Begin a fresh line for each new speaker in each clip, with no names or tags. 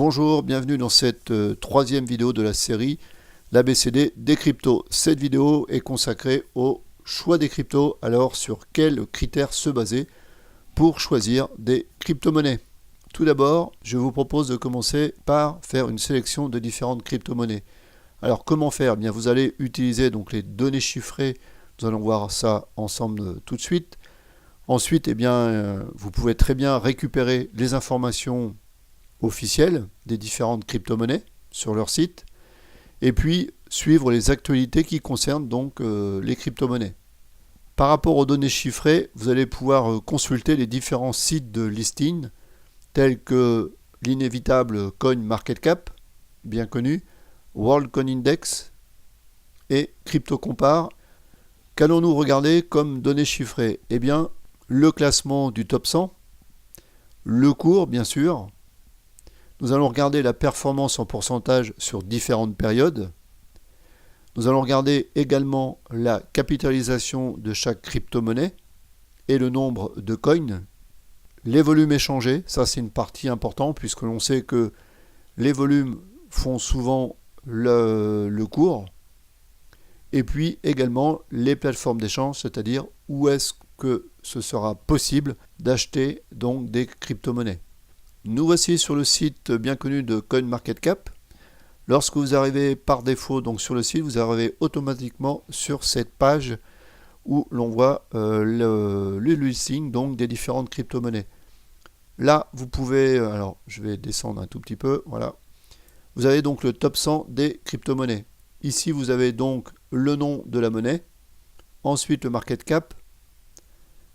Bonjour, bienvenue dans cette troisième vidéo de la série l'ABCD des cryptos. Cette vidéo est consacrée au choix des cryptos. Alors sur quels critères se baser pour choisir des crypto-monnaies? Tout d'abord, je vous propose de commencer par faire une sélection de différentes crypto-monnaies. Alors comment faire? Eh bien, vous allez utiliser donc les données chiffrées. Nous allons voir ça ensemble tout de suite. Ensuite, vous pouvez très bien récupérer les informations officielles des différentes crypto-monnaies sur leur site et puis suivre les actualités qui concernent donc les crypto-monnaies. Par rapport aux données chiffrées, vous allez pouvoir consulter les différents sites de listing tels que l'inévitable CoinMarketCap, bien connu, WorldCoinIndex et CryptoCompare. Qu'allons-nous regarder comme données chiffrées? Eh bien, le classement du top 100, le cours bien sûr. Nous allons regarder la performance en pourcentage sur différentes périodes. Nous allons regarder également la capitalisation de chaque crypto-monnaie et le nombre de coins. Les volumes échangés, ça c'est une partie importante puisque l'on sait que les volumes font souvent le cours. Et puis également les plateformes d'échange, c'est-à-dire où est-ce que ce sera possible d'acheter donc des crypto-monnaies. Nous voici sur le site bien connu de CoinMarketCap. Lorsque vous arrivez par défaut donc sur le site, vous arrivez automatiquement sur cette page où l'on voit le listing donc des différentes crypto-monnaies. Là, vous pouvez, alors je vais descendre un tout petit peu, voilà. Vous avez donc le top 100 des crypto-monnaies. Ici, vous avez donc le nom de la monnaie, ensuite le market cap,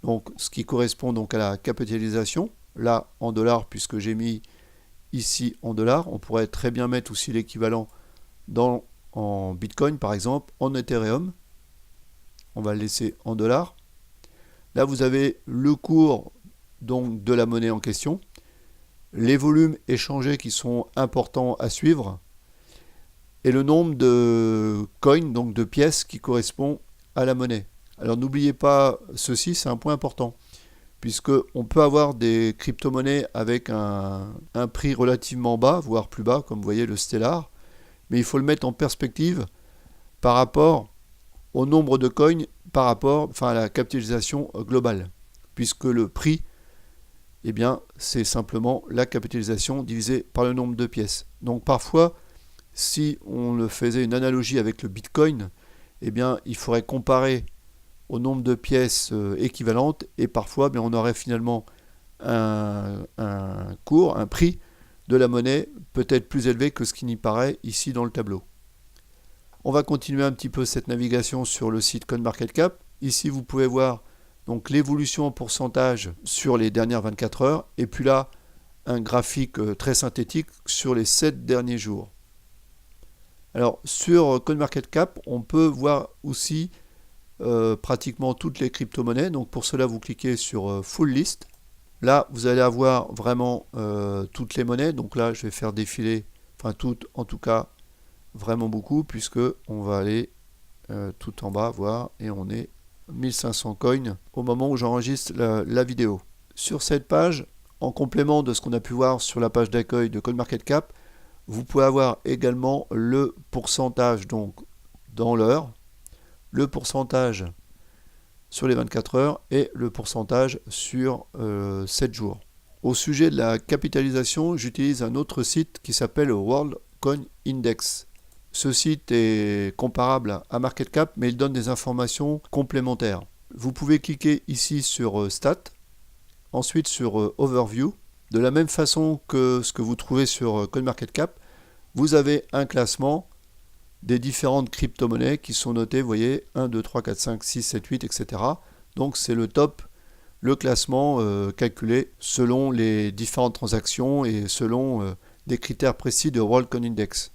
donc ce qui correspond donc à la capitalisation. Là en dollars, puisque j'ai mis ici en dollars, on pourrait très bien mettre aussi l'équivalent en Bitcoin par exemple, en Ethereum. On va le laisser en dollars. Là vous avez le cours donc de la monnaie en question, les volumes échangés qui sont importants à suivre, et le nombre de coins, donc de pièces qui correspond à la monnaie. Alors n'oubliez pas ceci, c'est un point important, puisqu'on peut avoir des crypto-monnaies avec un prix relativement bas, voire plus bas, comme vous voyez le Stellar, mais il faut le mettre en perspective par rapport au nombre de coins, par rapport à la capitalisation globale, puisque le prix, eh bien, c'est simplement la capitalisation divisée par le nombre de pièces. Donc parfois, si on le faisait une analogie avec le Bitcoin, eh bien, il faudrait comparer au nombre de pièces équivalentes et parfois on aurait finalement un cours, un prix de la monnaie peut-être plus élevé que ce qui n'y paraît ici dans le tableau. On va continuer un petit peu cette navigation sur le site CoinMarketCap. Ici vous pouvez voir donc l'évolution en pourcentage sur les dernières 24 heures et puis là un graphique très synthétique sur les 7 derniers jours. Alors sur CoinMarketCap on peut voir aussi pratiquement toutes les crypto-monnaies. Donc pour cela vous cliquez sur Full List. Là vous allez avoir vraiment toutes les monnaies. Donc là je vais faire défiler, enfin toutes en tout cas vraiment beaucoup, puisque on va aller tout en bas voir et on est 1500 coins au moment où j'enregistre la vidéo. Sur cette page, en complément de ce qu'on a pu voir sur la page d'accueil de CoinMarketCap, vous pouvez avoir également le pourcentage donc dans l'heure, le pourcentage sur les 24 heures et le pourcentage sur 7 jours. Au sujet de la capitalisation, j'utilise un autre site qui s'appelle WorldCoinIndex. Ce site est comparable à MarketCap, mais il donne des informations complémentaires. Vous pouvez cliquer ici sur Stats, ensuite sur Overview. De la même façon que ce que vous trouvez sur CoinMarketCap, vous avez un classement des différentes crypto-monnaies qui sont notées, vous voyez, 1, 2, 3, 4, 5, 6, 7, 8, etc. Donc c'est le top, le classement calculé selon les différentes transactions et selon des critères précis de WorldCoinIndex.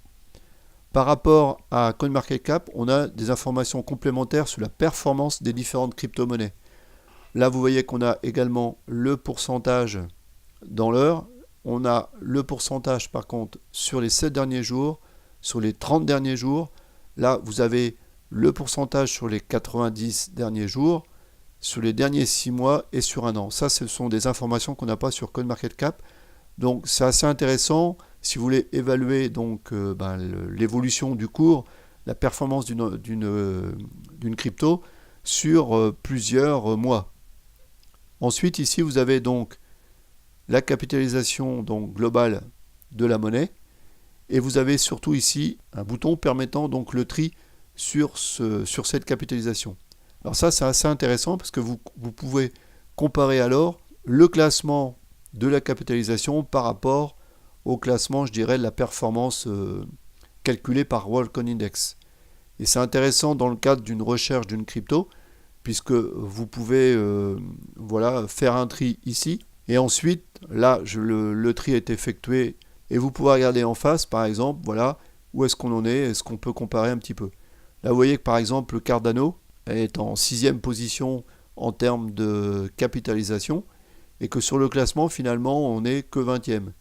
Par rapport à CoinMarketCap, on a des informations complémentaires sur la performance des différentes crypto-monnaies. Là, vous voyez qu'on a également le pourcentage dans l'heure. On a le pourcentage, par contre, sur les 7 derniers jours, sur les 30 derniers jours. Là, vous avez le pourcentage sur les 90 derniers jours, sur les derniers 6 mois et sur un an. Ça, ce sont des informations qu'on n'a pas sur CoinMarketCap. Donc, c'est assez intéressant. si vous voulez évaluer donc l'évolution du cours, la performance d'une crypto sur plusieurs mois. Ensuite, ici, vous avez donc la capitalisation donc globale de la monnaie, et vous avez surtout ici un bouton permettant donc le tri sur cette capitalisation. Alors ça, c'est assez intéressant parce que vous pouvez comparer alors le classement de la capitalisation par rapport au classement, je dirais, de la performance calculée par Worldcoin Index. Et c'est intéressant dans le cadre d'une recherche d'une crypto, puisque vous pouvez faire un tri ici, et ensuite, là, le tri est effectué, et vous pouvez regarder en face, par exemple, voilà, où est-ce qu'on en est qu'on peut comparer un petit peu. Là, vous voyez que par exemple, le Cardano est en 6e position en termes de capitalisation, et que sur le classement, finalement, on n'est que 20e.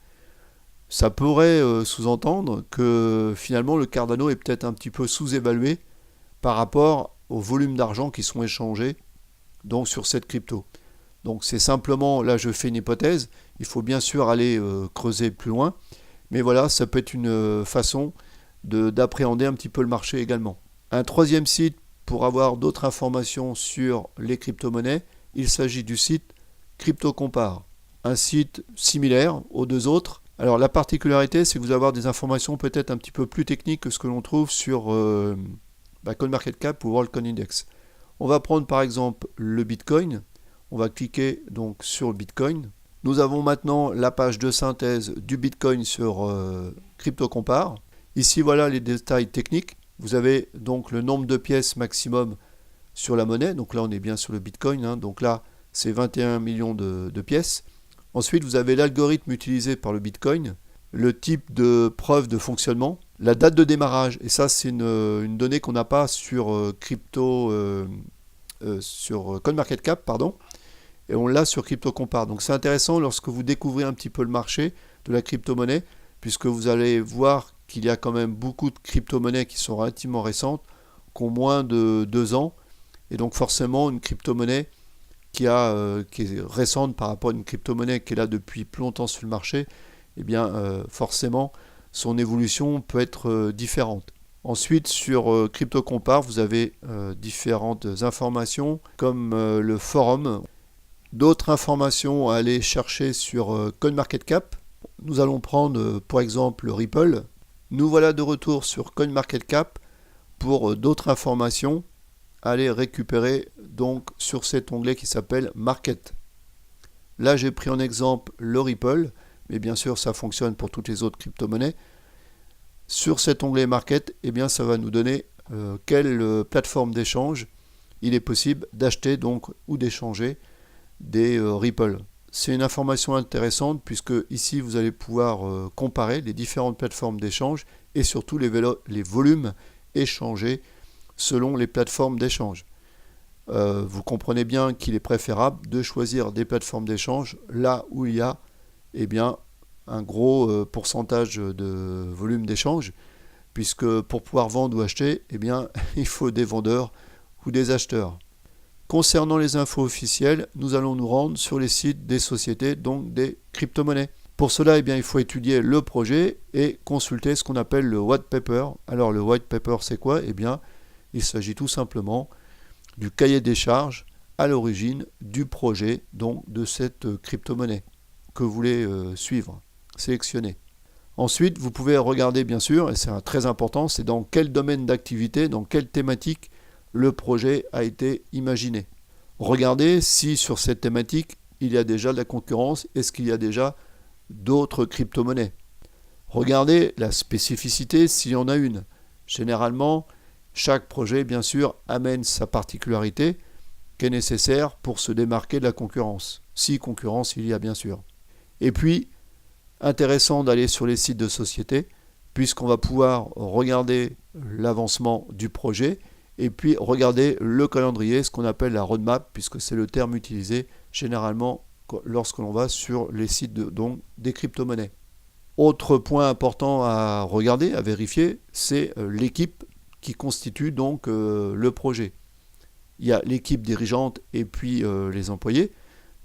Ça pourrait sous-entendre que finalement le Cardano est peut-être un petit peu sous-évalué par rapport au volume d'argent qui sont échangés donc sur cette crypto. Donc c'est simplement, là je fais une hypothèse, il faut bien sûr aller creuser plus loin, mais voilà, ça peut être une façon d'appréhender un petit peu le marché également. Un troisième site pour avoir d'autres informations sur les crypto-monnaies, il s'agit du site CryptoCompare, un site similaire aux deux autres. Alors la particularité, c'est que vous allez avoir des informations peut-être un petit peu plus techniques que ce que l'on trouve sur CoinMarketCap ou Worldcoin Index. On va prendre par exemple le Bitcoin. On va cliquer donc sur le Bitcoin. Nous avons maintenant la page de synthèse du Bitcoin sur CryptoCompare. Ici voilà les détails techniques. Vous avez donc le nombre de pièces maximum sur la monnaie. Donc là on est bien sur le Bitcoin. Donc là c'est 21 millions de pièces. Ensuite, vous avez l'algorithme utilisé par le Bitcoin, le type de preuve de fonctionnement, la date de démarrage, et ça c'est une donnée qu'on n'a pas sur sur CoinMarketCap, et on l'a sur CryptoCompare. Donc c'est intéressant lorsque vous découvrez un petit peu le marché de la crypto-monnaie, puisque vous allez voir qu'il y a quand même beaucoup de crypto-monnaies qui sont relativement récentes, qui ont moins de 2 ans, et donc forcément une crypto-monnaie qui est récente par rapport à une crypto-monnaie qui est là depuis plus longtemps sur le marché, eh bien forcément son évolution peut être différente. Ensuite sur CryptoCompare, vous avez différentes informations comme le forum, d'autres informations à aller chercher sur CoinMarketCap. Nous allons prendre pour exemple le Ripple. Nous voilà de retour sur CoinMarketCap pour d'autres informations. Aller récupérer donc sur cet onglet qui s'appelle Market. Là j'ai pris en exemple le Ripple, mais bien sûr ça fonctionne pour toutes les autres crypto-monnaies. Sur cet onglet Market, eh bien ça va nous donner quelle plateforme d'échange il est possible d'acheter donc ou d'échanger des Ripple. C'est une information intéressante puisque ici vous allez pouvoir comparer les différentes plateformes d'échange et surtout les volumes échangés selon les plateformes d'échange. Vous comprenez bien qu'il est préférable de choisir des plateformes d'échange là où il y a un gros pourcentage de volume d'échange, puisque pour pouvoir vendre ou acheter, il faut des vendeurs ou des acheteurs. Concernant les infos officielles, nous allons nous rendre sur les sites des sociétés, donc des crypto-monnaies. Pour cela, il faut étudier le projet et consulter ce qu'on appelle le white paper. Alors le white paper, c'est quoi ? Il s'agit tout simplement du cahier des charges à l'origine du projet, donc de cette crypto-monnaie que vous voulez suivre, sélectionner. Ensuite, vous pouvez regarder bien sûr, et c'est très important, c'est dans quel domaine d'activité, dans quelle thématique le projet a été imaginé. Regardez si sur cette thématique, il y a déjà de la concurrence, est-ce qu'il y a déjà d'autres crypto-monnaies. Regardez la spécificité s'il y en a une. Généralement, chaque projet, bien sûr, amène sa particularité qui est nécessaire pour se démarquer de la concurrence. Si concurrence il y a, bien sûr. Et puis, intéressant d'aller sur les sites de société, puisqu'on va pouvoir regarder l'avancement du projet et puis regarder le calendrier, ce qu'on appelle la roadmap, puisque c'est le terme utilisé généralement lorsque l'on va sur les sites donc, des crypto-monnaies. Autre point important à regarder, à vérifier, c'est l'équipe qui constitue donc le projet. Il y a l'équipe dirigeante et puis les employés.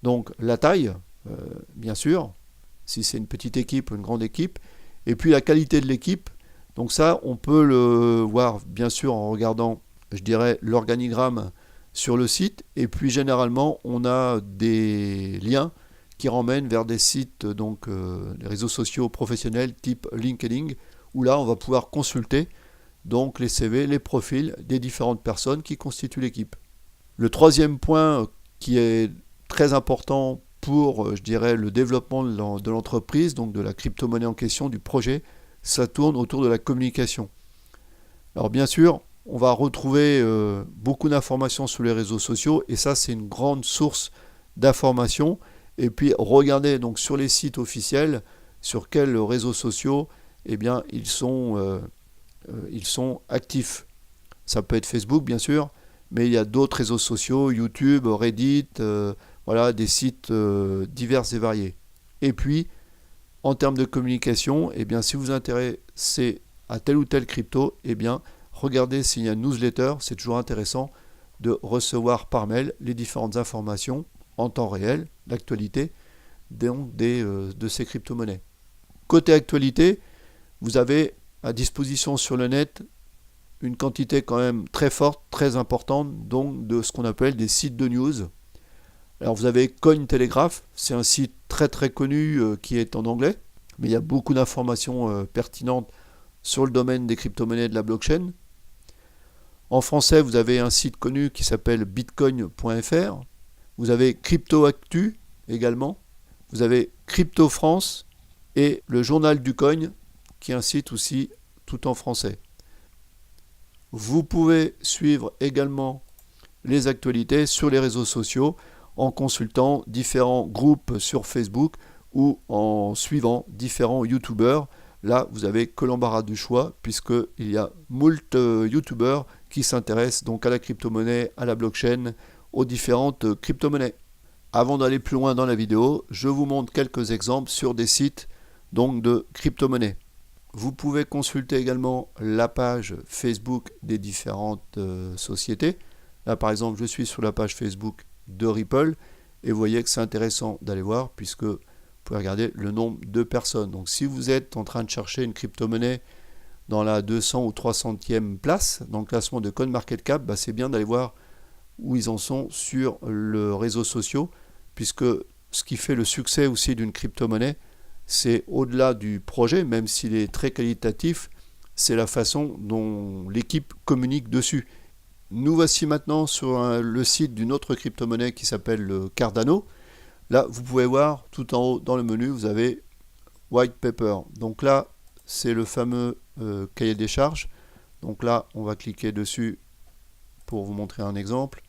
Donc la taille, bien sûr, si c'est une petite équipe ou une grande équipe, Et puis la qualité de l'équipe, donc ça on peut le voir bien sûr en regardant, je dirais, l'organigramme sur le site. Et puis généralement on a des liens qui ramènent vers des sites, donc les réseaux sociaux professionnels type LinkedIn, où là on va pouvoir consulter donc les CV, les profils des différentes personnes qui constituent l'équipe. Le troisième point qui est très important pour, je dirais, le développement de l'entreprise, donc de la crypto-monnaie en question, du projet, ça tourne autour de la communication. Alors bien sûr, on va retrouver beaucoup d'informations sur les réseaux sociaux, et ça c'est une grande source d'informations. Et puis regardez donc sur les sites officiels sur quels réseaux sociaux eh bien, ils sont actifs. Ça peut être Facebook bien sûr, mais il y a d'autres réseaux sociaux, YouTube, Reddit, voilà, des sites divers et variés. Et puis, en termes de communication, eh bien, si vous vous intéressez à tel ou tel crypto, eh bien, regardez s'il y a une newsletter. C'est toujours intéressant de recevoir par mail les différentes informations en temps réel, l'actualité de ces crypto-monnaies. Côté actualité, vous avez à disposition sur le net une quantité quand même très forte, très importante, donc de ce qu'on appelle des sites de news. Alors vous avez Cointelegraph, c'est un site très très connu qui est en anglais, mais il y a beaucoup d'informations pertinentes sur le domaine des crypto-monnaies et de la blockchain. En français, vous avez un site connu qui s'appelle bitcoin.fr. Vous avez CryptoActu également. Vous avez Crypto France et le Journal du Coin, qui est un site aussi tout en français. Vous pouvez suivre également les actualités sur les réseaux sociaux en consultant différents groupes sur Facebook ou en suivant différents youtubeurs. Là, vous avez que l'embarras du choix, puisqu'il y a moult youtubeurs qui s'intéressent donc à la crypto-monnaie, à la blockchain, aux différentes crypto-monnaies. Avant d'aller plus loin dans la vidéo, je vous montre quelques exemples sur des sites donc de crypto-monnaies. Vous pouvez consulter également la page Facebook des différentes sociétés. Là par exemple, je suis sur la page Facebook de Ripple et vous voyez que c'est intéressant d'aller voir puisque vous pouvez regarder le nombre de personnes. Donc si vous êtes en train de chercher une crypto-monnaie dans la 200 ou 300e place dans le classement de CoinMarketCap, c'est bien d'aller voir où ils en sont sur le réseau social, puisque ce qui fait le succès aussi d'une crypto-monnaie, c'est au-delà du projet, même s'il est très qualitatif, c'est la façon dont l'équipe communique dessus. Nous voici maintenant sur le site d'une autre crypto-monnaie qui s'appelle Cardano. Là, vous pouvez voir tout en haut dans le menu, vous avez White Paper. Donc là, c'est le fameux cahier des charges. Donc là, on va cliquer dessus pour vous montrer un exemple.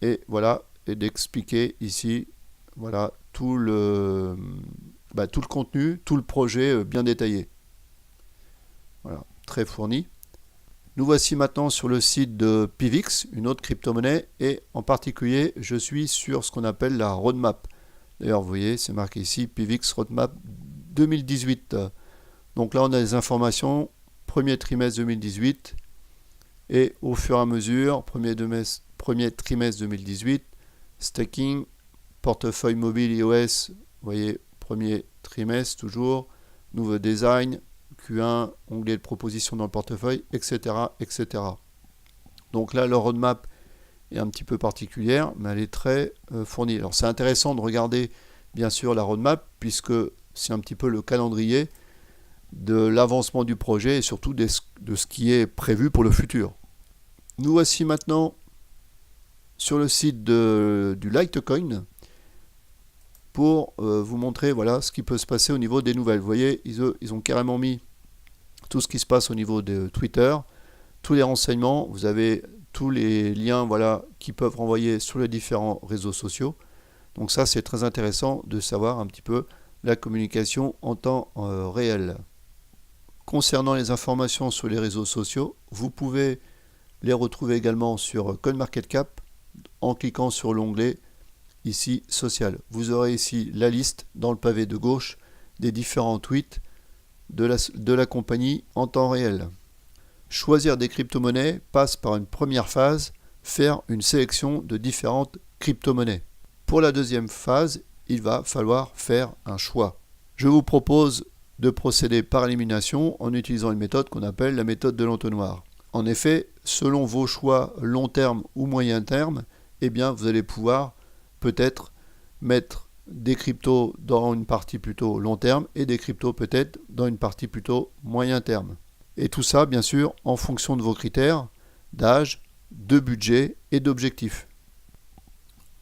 Et voilà, et d'expliquer ici, voilà, tout le contenu, tout le projet bien détaillé. Voilà, très fourni. Nous voici maintenant sur le site de Pivx, une autre crypto-monnaie, et en particulier, je suis sur ce qu'on appelle la roadmap. D'ailleurs, vous voyez, c'est marqué ici, Pivx Roadmap 2018. Donc là, on a des informations, premier trimestre 2018, et au fur et à mesure, premier trimestre 2018, staking, portefeuille mobile iOS, vous voyez, premier trimestre toujours, nouveau design, Q1, onglet de proposition dans le portefeuille, etc. etc. Donc là, la roadmap est un petit peu particulière, mais elle est très fournie. Alors c'est intéressant de regarder bien sûr la roadmap, puisque c'est un petit peu le calendrier de l'avancement du projet et surtout de ce qui est prévu pour le futur. Nous voici maintenant sur le site du Litecoin pour vous montrer voilà, ce qui peut se passer au niveau des nouvelles. Vous voyez, ils ont carrément mis tout ce qui se passe au niveau de Twitter, tous les renseignements, vous avez tous les liens voilà, qui peuvent renvoyer sur les différents réseaux sociaux. Donc ça, c'est très intéressant de savoir un petit peu la communication en temps réel. Concernant les informations sur les réseaux sociaux, vous pouvez les retrouver également sur CoinMarketCap en cliquant sur l'onglet ici social. Vous aurez ici la liste dans le pavé de gauche des différents tweets de la compagnie en temps réel. Choisir des crypto-monnaies passe par une première phase, faire une sélection de différentes crypto-monnaies. Pour la deuxième phase, il va falloir faire un choix. Je vous propose de procéder par élimination en utilisant une méthode qu'on appelle la méthode de l'entonnoir. En effet, selon vos choix long terme ou moyen terme, eh bien vous allez pouvoir peut-être mettre des cryptos dans une partie plutôt long terme et des cryptos peut-être dans une partie plutôt moyen terme. Et tout ça, bien sûr, en fonction de vos critères d'âge, de budget et d'objectifs.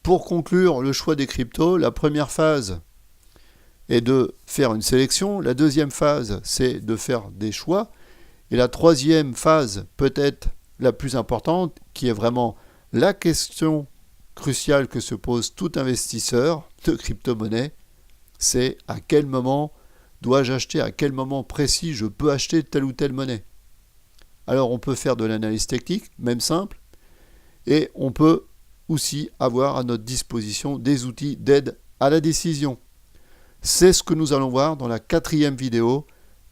Pour conclure le choix des cryptos, la première phase est de faire une sélection, la deuxième phase, c'est de faire des choix, et la troisième phase, peut-être la plus importante, qui est vraiment la question cruciale que se pose tout investisseur de crypto-monnaie, c'est à quel moment dois-je acheter, à quel moment précis je peux acheter telle ou telle monnaie. Alors on peut faire de l'analyse technique, même simple, et on peut aussi avoir à notre disposition des outils d'aide à la décision. C'est ce que nous allons voir dans la 4e vidéo,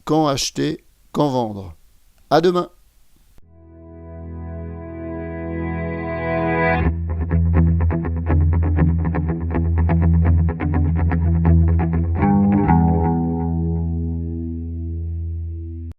quand acheter, quand vendre. À demain!